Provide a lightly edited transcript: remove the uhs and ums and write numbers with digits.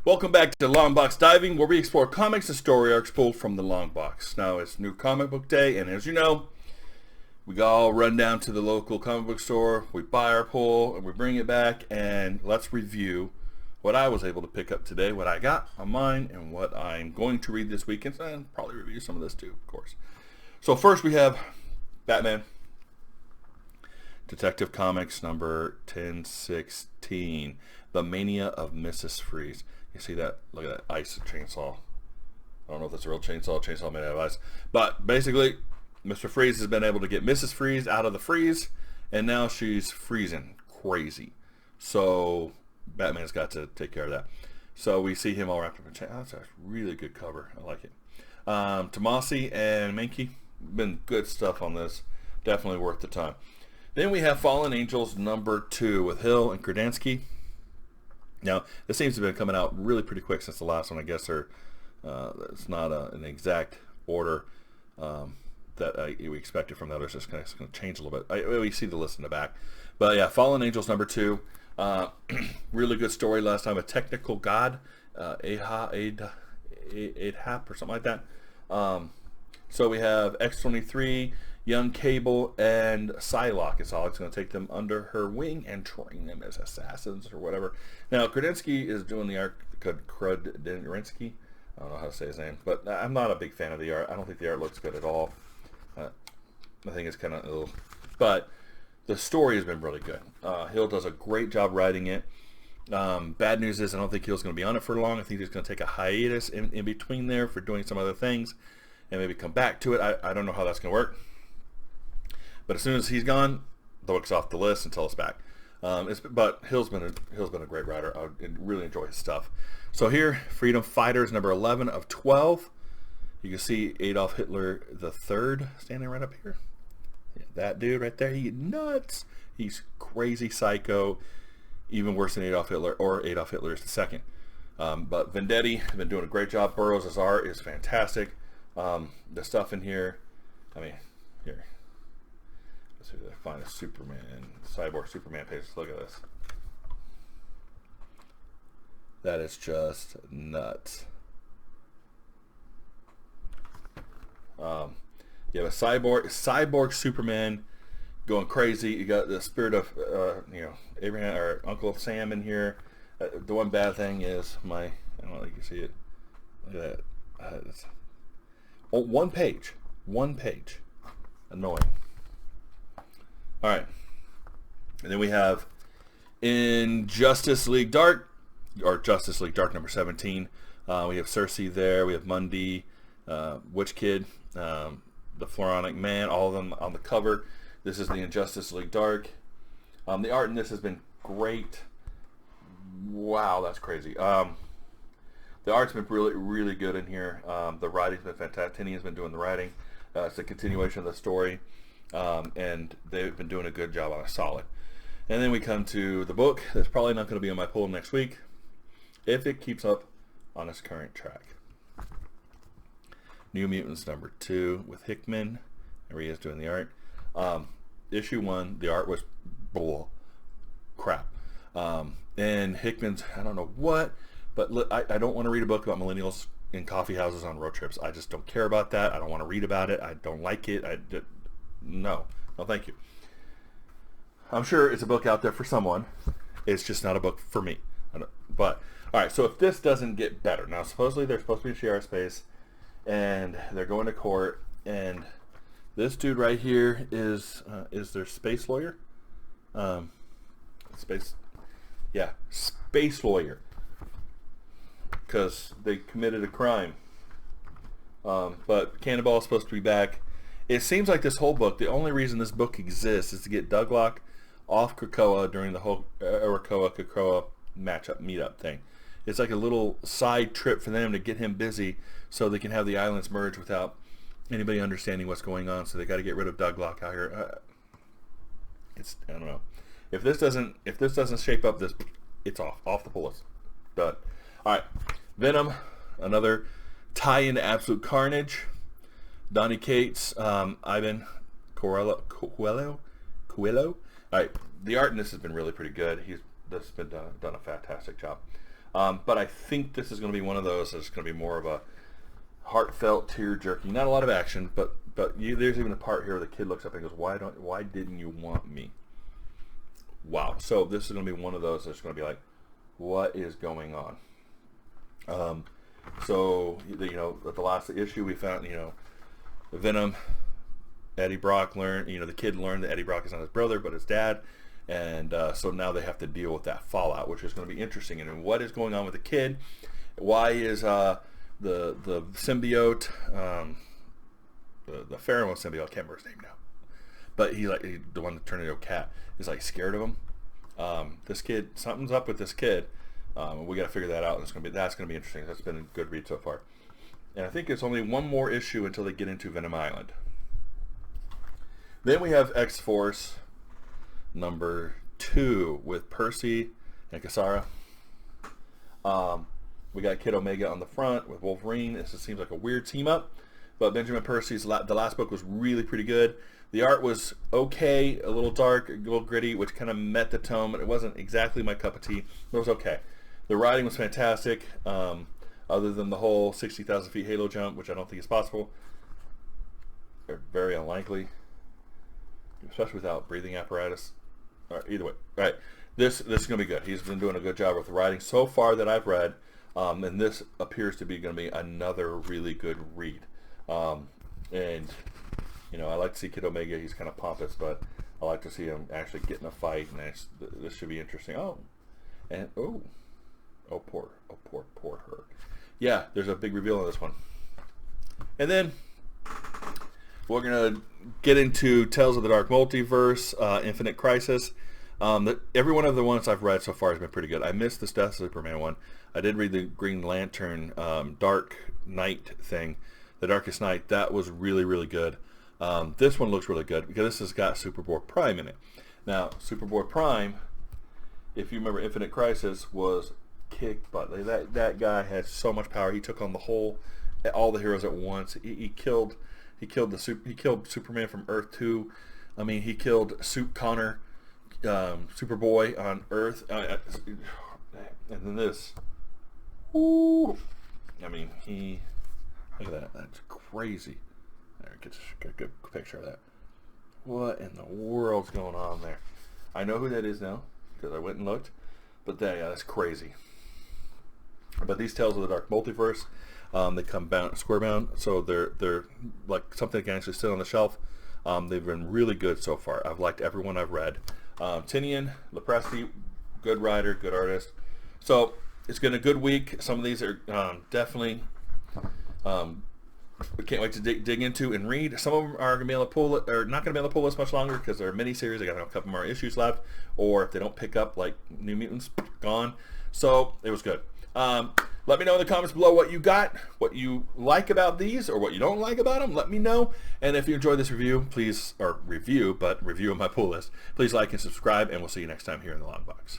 Welcome back to Long Box Diving, where we explore comics and story arcs pulled from the long box. Now it's new comic book day, and as you know, we all run down to the local comic book store, we buy our pull, and we bring it back, and let's review what I was able to pick up today, what I got on mine, and what I'm going to read this weekend, and probably review some of this too, of course. So first we have Batman Detective Comics number 1016, The Mania of Mrs. Freeze. You see that? Look at that ice chainsaw. I don't know if that's a real chainsaw made out of ice. But basically, Mr. Freeze has been able to get Mrs. Freeze out of the freeze, and now she's freezing crazy. So Batman's got to take care of that. So we see him all wrapped up in chain. That's a really good cover. I like it. Tomasi and Mankey, been good stuff on this. Definitely worth the time. Then we have Fallen Angels number 2 with Hill and Krasinski. Now, this seems to have been coming out really pretty quick since the last one. I guess it's not an exact order that we expected from the others. It's going to change a little bit. We see the list in the back. But yeah, Fallen Angels number 2. Really good story last time. A technical god, Ahab or something like that. So we have X-23, Young Cable, and Psylocke. And Psylocke's going to take them under her wing and train them as assassins or whatever. Now, Krasinski is doing the art. Krasinski. I don't know how to say his name, but I'm not a big fan of the art. I don't think the art looks good at all. I think it's kind of ill. But the story has been really good. Hill does a great job writing it. Bad news is I don't think Hill's going to be on it for long. I think he's going to take a hiatus in between there for doing some other things and maybe come back to it. I don't know how that's going to work. But as soon as he's gone, the book's off the list until it's back. But Hill's been a great writer. I really enjoy his stuff. So here, Freedom Fighters number 11 of 12. You can see Adolf Hitler III standing right up here. Yeah, that dude right there, he's nuts. He's crazy psycho, even worse than Adolf Hitler, or Adolf Hitler is the second. But Vendetti has been doing a great job. Burroughs' art is fantastic. The stuff in here, I mean, here. Let's see if I find a Superman, Cyborg Superman page. Look at this. That is just nuts. You have a cyborg Superman going crazy. You got the spirit of Abraham or Uncle Sam in here. The one bad thing is I don't know if you can see it. Look at that. One page. Annoying. All right. And then we have in Justice League Dark, or Justice League Dark number 17. We have Cersei there. We have Mundi, Witch Kid, the Floronic Man, all of them on the cover. This is the Injustice League Dark. The art in this has been great. Wow, that's crazy. The art's been really, really good in here. The writing's been fantastic. Tinian's been doing the writing. It's a continuation of the story. And they've been doing a good job on it, solid. And then we come to the book that's probably not going to be on my pull next week if it keeps up on its current track. New Mutants number 2 with Hickman. Maria's doing the art. Issue 1, the art was bull crap. And Hickman's, I don't know what, but I don't want to read a book about millennials in coffee houses on road trips. I just don't care about that. I don't want to read about it. I don't like it. No, thank you. I'm sure it's a book out there for someone. It's just not a book for me. But, all right, so if this doesn't get better. Now, supposedly they're supposed to be in Shi'ar space, and they're going to court, and this dude right here is their space lawyer. Space lawyer. Because they committed a crime. But Cannonball is supposed to be back. It seems like this whole book, the only reason this book exists is to get Douglock off Krakoa during the whole Krakoa meetup thing. It's like a little side trip for them to get him busy so they can have the islands merge without anybody understanding what's going on. So they got to get rid of Douglock out here. I don't know. If this doesn't shape up, it's off the pull list. Done. All right, Venom, another tie into Absolute Carnage. Donny Cates, Ivan Coelho. All right, the art in this has been really pretty good. He's been done a fantastic job. But I think this is going to be one of those that's going to be more of a heartfelt, tear-jerking. Not a lot of action, but there's even a part here where the kid looks up and goes, "Why didn't you want me?" Wow. So this is going to be one of those that's going to be like, what is going on? So at the last issue we found, Venom, Eddie Brock learned, the kid learned that Eddie Brock is not his brother but his dad, and so now they have to deal with that fallout, which is going to be interesting. And what is going on with the kid? Why is the symbiote, the pheromone symbiote, I can't remember his name now, but the one that turned into a cat, is like scared of him. This kid, something's up with this kid. We got to figure that out. That's gonna be interesting. That's been a good read so far. And I think it's only one more issue until they get into Venom Island. Then we have X-Force number 2 with Percy and Cassara. We got Kid Omega on the front with Wolverine. This just seems like a weird team up, but Benjamin Percy's the last book was really pretty good. The art was okay, a little dark, a little gritty, which kind of met the tone, but it wasn't exactly my cup of tea. It was okay. The writing was fantastic, other than the whole 60,000 feet halo jump, which I don't think is possible. Or very unlikely, especially without breathing apparatus. All right, either way. All right, this is going to be good. He's been doing a good job with the writing so far that I've read, and this appears to be going to be another really good read. And I like to see Kid Omega. He's kind of pompous, but I like to see him actually get in a fight, and this should be interesting. Poor her. Yeah, there's a big reveal in this one. And then we're gonna get into Tales of the Dark Multiverse, Infinite Crisis. Every one of the ones I've read so far has been pretty good. I missed this Death Superman one. I did read the Green Lantern Dark Knight thing, The Darkest Night. That was really, really good. This one looks really good because this has got Superboy Prime in it. Now, Superboy Prime, if you remember, Infinite Crisis was kick butt. That guy had so much power. He took on all the heroes at once. He killed Superman from Earth 2. I mean, he killed Connor, Superboy on Earth, and then this. Ooh, I mean, look at that. That's crazy. There, get a good picture of that. What in the world's going on there? I know who that is now because I went and looked, but that's crazy. But these Tales of the Dark Multiverse, they come square bound, so they're like something that can actually sit on the shelf. They've been really good so far. I've liked every one I've read. Tinian Lepresti, good writer, good artist. So it's been a good week. Some of these are definitely we can't wait to dig into and read. Some of them are going to be able to pull it, or not going to be able to pull this much longer because they're mini-series. They got a couple more issues left, or if they don't pick up, like New Mutants, gone. So it was good. Let me know in the comments below what you got, what you like about these, or what you don't like about them. Let me know. And if you enjoyed this review, please, or review of my pull list, please like and subscribe, and we'll see you next time here in the Long Box.